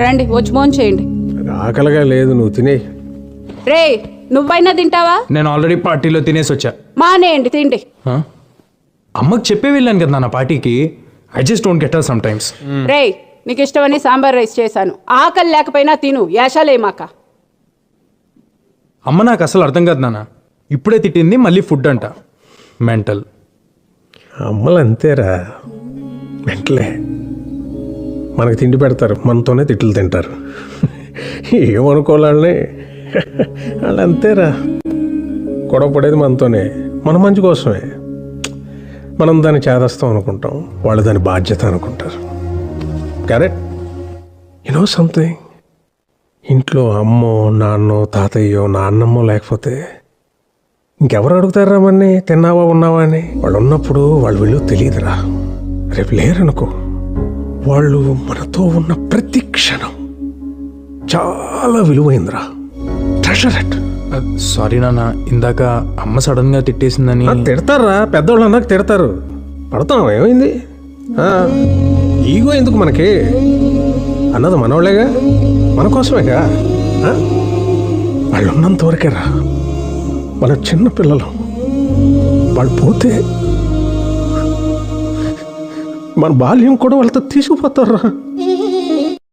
రండి వచ్చి మోన్ చేయండి. ఆకలిగా లేదు, నువ్వు తినే. రే నువ్వైనా తింటావా? నేను ఆల్రెడీ పార్టీలో తినేసి వచ్చా. మానేయండి తిండి. అమ్మకి చెప్పే వెళ్ళాను కదా నా పార్టీకి. I just don't get her sometimes. రే నీకు ఇష్టమని సాంబార్ రైస్ చేశాను, ఆకలి లేకపోయినా తిను, యాషాలేమాక. అమ్మ నాకు అసలు అర్థం కాదు నాన్న. ఇప్పుడే తిట్టింది, మళ్ళీ ఫుడ్ అంట. మెంటల్. అమ్మలు అంతేరా, వెంటలే మనకి తిండి పెడతారు, మనతోనే తిట్లు తింటారు. ఏమనుకోవాలని వాళ్ళు అంతేరా. గొడవ పడేది మనతోనే, మన మంచి కోసమే. మనం దాన్ని చేదస్తాం అనుకుంటాం, వాళ్ళు దాని బాధ్యత అనుకుంటారు. కరెక్ట్. యూనో సంథింగ్, ఇంట్లో అమ్మో నాన్నో తాతయ్యో నాన్నమ్మో లేకపోతే ఇంకెవరు అడుగుతారా మన్ని తిన్నావా ఉన్నావా అని? వాళ్ళు ఉన్నప్పుడు వాళ్ళు విలువ తెలియదురా. రేపు లేరనుకో, వాళ్ళు మనతో ఉన్న ప్రతి క్షణం చాలా విలువైందిరా. Treasure it. సారీ నాన్న, ఇందాక అమ్మ సడన్ గా తిట్టేసిందని. తిడతారా, పెద్దవాళ్ళు అన్నాక తిడతారు, పడతాం. ఏమైంది? ఈగో ఎందుకు మనకి? అన్నది మనవాళ్ళేగా, మన కోసమేగా. వాళ్ళు ఉన్నంత వరకేరా మన చిన్న పిల్లలు. వాళ్ళు పోతే మన బాల్యం కూడా వాళ్ళతో తీసుకుపోతారా.